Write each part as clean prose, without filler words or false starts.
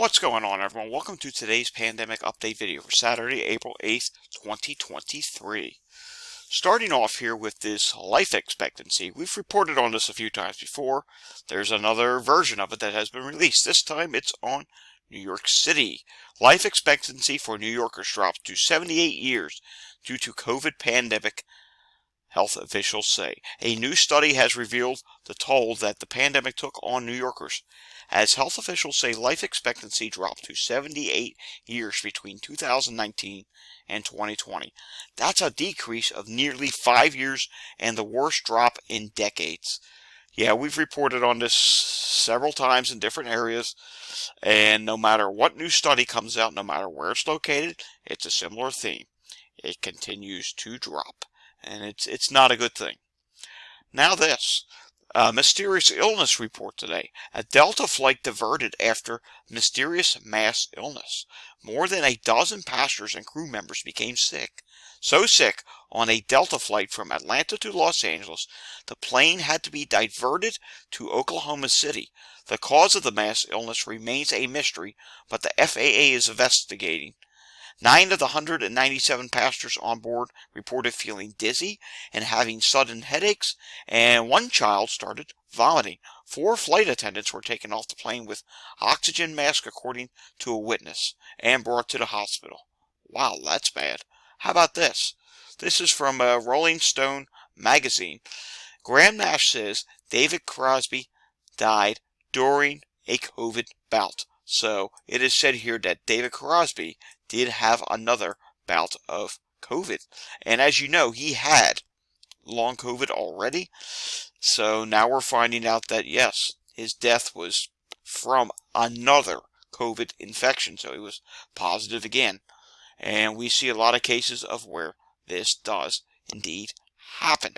What's going on, everyone? Welcome to today's pandemic update video for Saturday, April 8th, 2023. Starting off here with this life expectancy. We've reported on this a few times before. There's another version of it that has been released. This time it's on New York City. Life expectancy for New Yorkers dropped to 78 years due to COVID pandemic, health officials say. A new study has revealed the toll that the pandemic took on New Yorkers, as health officials say life expectancy dropped to 78 years between 2019 and 2020. That's a decrease of nearly 5 years and the worst drop in decades. Yeah, we've reported on this several times in different areas, and no matter what new study comes out, no matter where it's located, it's a similar theme. It continues to drop, and it's not a good thing. Now this. Mysterious illness report today. A Delta flight diverted after mysterious mass illness. More than a dozen passengers and crew members became sick. So sick, on a Delta flight from Atlanta to Los Angeles, the plane had to be diverted to Oklahoma City. The cause of the mass illness remains a mystery, but the FAA is investigating. 9 of the 197 passengers on board reported feeling dizzy and having sudden headaches, and one child started vomiting. 4 flight attendants were taken off the plane with oxygen masks, according to a witness, and brought to the hospital. Wow, that's bad. How about this? This is from Rolling Stone magazine. Graham Nash says David Crosby died during a COVID bout. So it is said here that David Crosby did have another bout of COVID. And as you know, he had long COVID already. So now we're finding out that, yes, his death was from another COVID infection. So he was positive again. And we see a lot of cases of where this does indeed happen.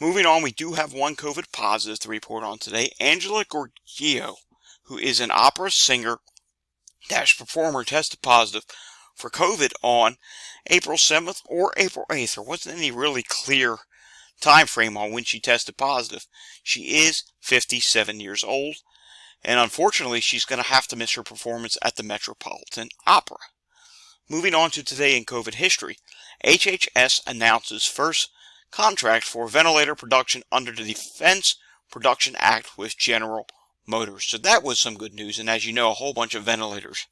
Moving on, we do have one COVID positive to report on today. Angela Gorgio, who is an opera singer / performer, tested positive for COVID on April 7th or April 8th. There wasn't any really clear time frame on when she tested positive. She is 57 years old, and unfortunately she's going to have to miss her performance at the Metropolitan Opera. Moving on to today in COVID history, HHS announces first contract for ventilator production under the Defense Production Act with General Motors. So that was some good news, and as you know, a whole bunch of ventilators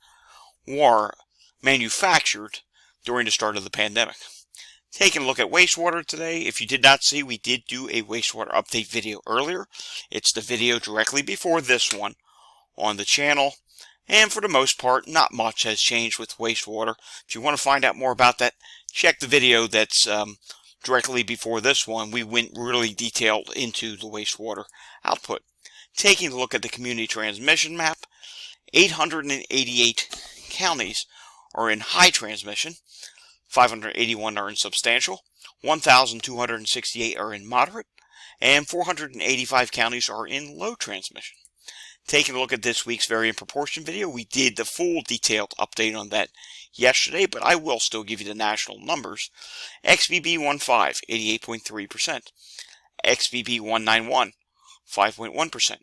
were manufactured during the start of the pandemic. Taking a look at wastewater today. If you did not see, we did do a wastewater update video earlier. It's the video directly before this one on the channel, and for the most part, not much has changed with wastewater. If you want to find out more about that, check the video that's directly before this one. We went really detailed into the wastewater output. Taking a look at the community transmission map, 888 counties are in high transmission, 581 are in substantial, 1,268 are in moderate, and 485 counties are in low transmission. Taking a look at this week's variant proportion video, we did the full detailed update on that yesterday, but I will still give you the national numbers. XBB15, 88.3%. XBB191, 5.1%.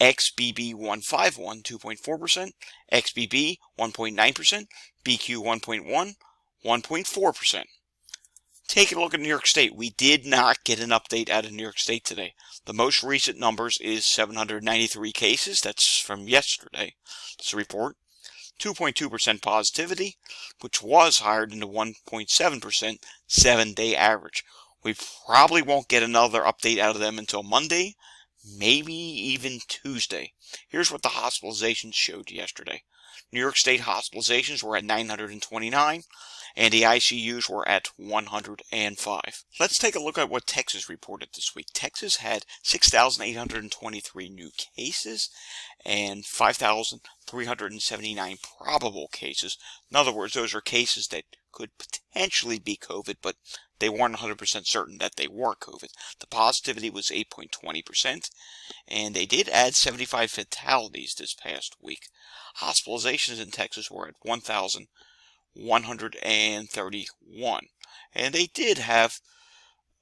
XBB151, 2.4%. XBB, 1.9%. BQ, 1.1, 1.4%. Taking a look at New York State, we did not get an update out of New York State today. The most recent numbers is 793 cases. That's from yesterday. It's a report. 2.2% positivity, which was higher than the 1.7% 7-day average. We probably won't get another update out of them until Monday, maybe even Tuesday. Here's what the hospitalizations showed yesterday. New York State hospitalizations were at 929, and the ICUs were at 105. Let's take a look at what Texas reported this week. Texas had 6,823 new cases and 5,379 probable cases. In other words, those are cases that could potentially be COVID, but they weren't 100% certain that they were COVID. The positivity was 8.20%, and they did add 75 fatalities this past week. Hospitalizations in Texas were at 1,131, and they did have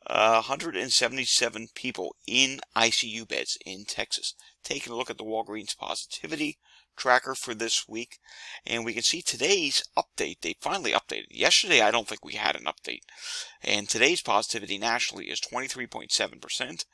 177 people in ICU beds in Texas. Taking a look at the Walgreens positivity tracker for this week, and we can see today's update. They finally updated. Yesterday, I don't think we had an update. And today's positivity nationally is 23.7%.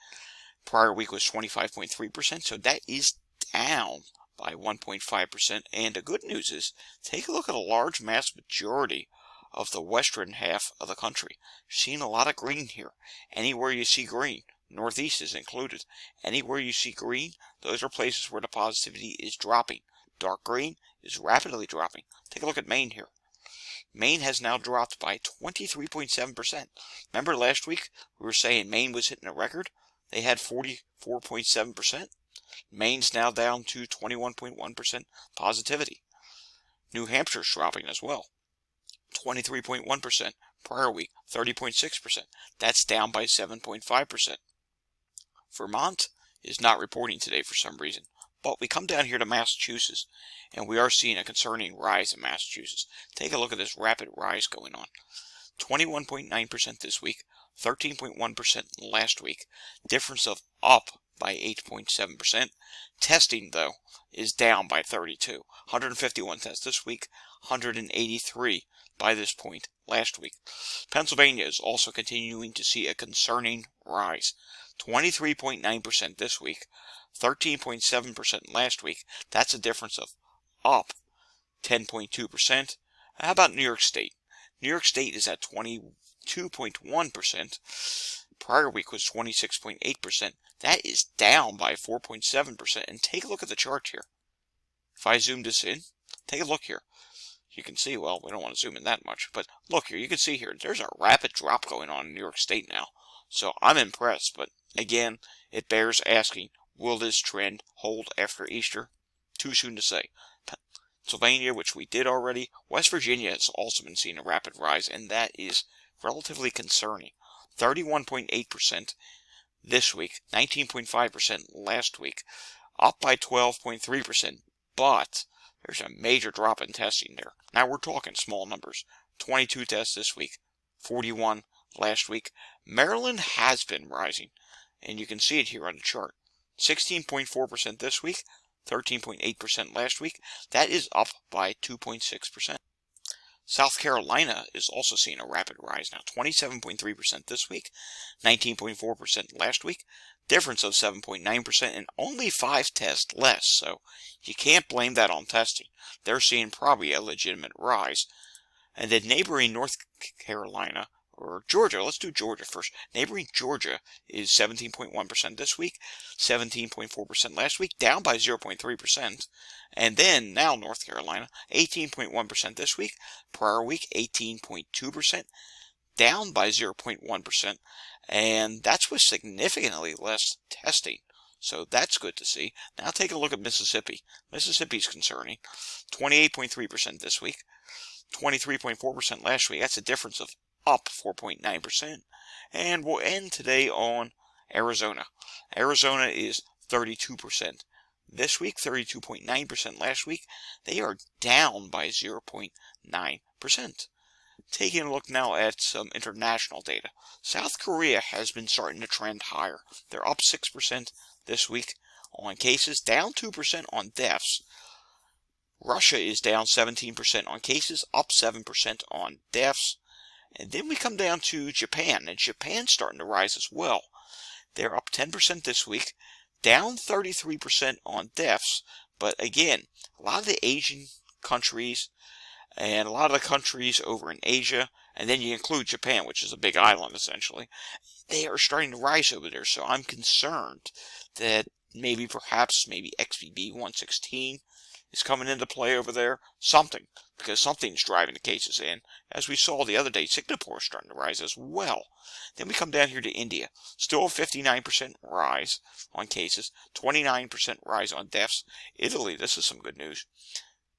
Prior week was 25.3%, so that is down by 1.5%. And the good news is, take a look at a large mass majority of the western half of the country. Seeing a lot of green here. Anywhere you see green, Northeast is included. Anywhere you see green, those are places where the positivity is dropping. Dark green is rapidly dropping. Take a look at Maine here. Maine has now dropped by 23.7%. Remember last week we were saying Maine was hitting a record? They had 44.7%. Maine's now down to 21.1% positivity. New Hampshire's dropping as well. 23.1%. Prior week, 30.6%. That's down by 7.5%. Vermont is not reporting today for some reason. But we come down here to Massachusetts, and we are seeing a concerning rise in Massachusetts. Take a look at this rapid rise going on. 21.9% this week, 13.1% last week. Difference of up by 8.7%. Testing, though, is down by 32. 151 tests this week, 183 by this point last week. Pennsylvania is also continuing to see a concerning rise. 23.9% this week, 13.7% last week. That's a difference of up 10.2%. How about New York State? New York State is at 22.1%. Prior week was 26.8%. That is down by 4.7%. And take a look at the chart here. If I zoom this in, take a look here. You can see, well, we don't want to zoom in that much, but look here, you can see here, there's a rapid drop going on in New York State now. So I'm impressed, but again, it bears asking, will this trend hold after Easter? Too soon to say. Pennsylvania, which we did already. West Virginia has also been seeing a rapid rise, and that is relatively concerning. 31.8% this week, 19.5% last week, up by 12.3%, but there's a major drop in testing there. Now we're talking small numbers. 22 tests this week, 41 last week. Maryland has been rising, and you can see it here on the chart. 16.4% this week, 13.8% last week. That is up by 2.6%. South Carolina is also seeing a rapid rise now. 27.3% this week, 19.4% last week. Difference of 7.9% and only 5 tests less. So you can't blame that on testing. They're seeing probably a legitimate rise. And then neighboring North Carolina, or Georgia, let's do Georgia first. Neighboring Georgia is 17.1% this week, 17.4% last week, down by 0.3%. And then now North Carolina, 18.1% this week, prior week 18.2%, down by 0.1%. And that's with significantly less testing. So that's good to see. Now take a look at Mississippi. Mississippi's concerning. 28.3% this week, 23.4% last week. That's a difference of up 4.9%. And we'll end today on Arizona. Arizona is 32%. This week, 32.9% last week. They are down by 0.9%. Taking a look now at some international data. South Korea has been starting to trend higher. They're up 6% this week on cases, down 2% on deaths. Russia is down 17% on cases, up 7% on deaths. And then we come down to Japan, and Japan's starting to rise as well. They're up 10% this week, down 33% on deaths. But again, a lot of the Asian countries and a lot of the countries over in Asia, and then you include Japan, which is a big island essentially, they are starting to rise over there. So I'm concerned that maybe XBB 116 is coming into play over there. Something, because something's driving the cases in. As we saw the other day, Singapore is starting to rise as well. Then we come down here to India. Still a 59% rise on cases, 29% rise on deaths. Italy, this is some good news.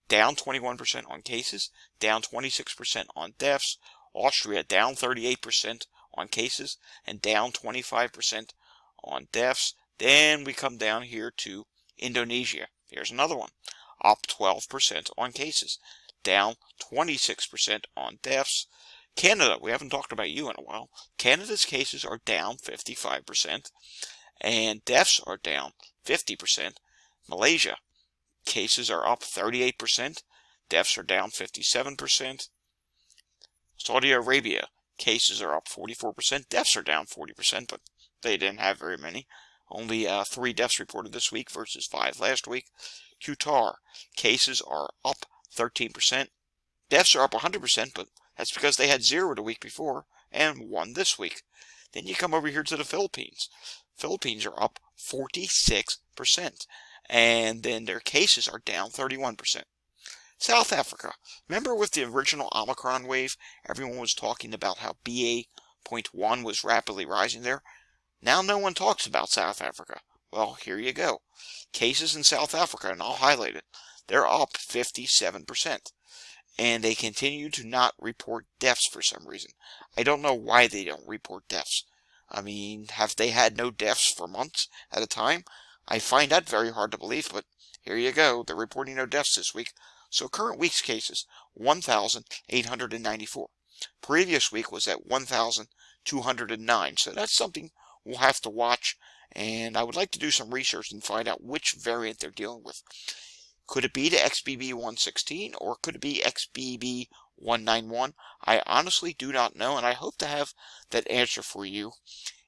Down 21% on cases, down 26% on deaths. Austria down 38% on cases, and down 25% on deaths. Then we come down here to Indonesia. Here's another one. Up 12% on cases, down 26% on deaths. Canada, we haven't talked about you in a while. Canada's cases are down 55%, and deaths are down 50%. Malaysia, cases are up 38%, deaths are down 57%. Saudi Arabia, cases are up 44%, deaths are down 40%, but they didn't have very many. Only 3 deaths reported this week versus 5 last week. Qatar, cases are up 13%, deaths are up 100%, but that's because they had 0 the week before and 1 this week. Then you come over here to the Philippines. Philippines are up 46%, and then their cases are down 31%. South Africa. Remember with the original Omicron wave, everyone was talking about how BA.1 was rapidly rising there? Now no one talks about South Africa. Well, here you go. Cases in South Africa, and I'll highlight it, they're up 57%. And they continue to not report deaths for some reason. I don't know why they don't report deaths. I mean, have they had no deaths for months at a time? I find that very hard to believe, but here you go. They're reporting no deaths this week. So current week's cases, 1,894. Previous week was at 1,209. So that's something we'll have to watch. And I would like to do some research and find out which variant they're dealing with. Could it be the XBB.1.16 or could it be XBB.1.9.1? I honestly do not know, and I hope to have that answer for you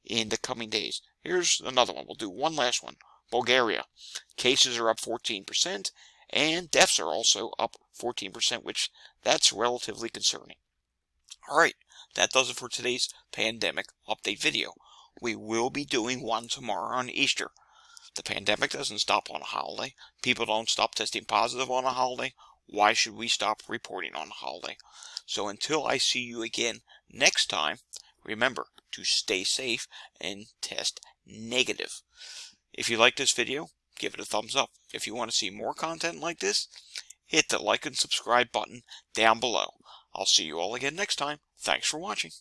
in the coming days. Here's another one. We'll do one last one. Bulgaria. Cases are up 14%, and deaths are also up 14%, which that's relatively concerning. Alright, that does it for today's pandemic update video. We will be doing one tomorrow on Easter. The pandemic doesn't stop on a holiday. People don't stop testing positive on a holiday. Why should we stop reporting on a holiday? So until I see you again next time, remember to stay safe and test negative. If you like this video, give it a thumbs up. If you want to see more content like this, hit the like and subscribe button down below. I'll see you all again next time. Thanks for watching.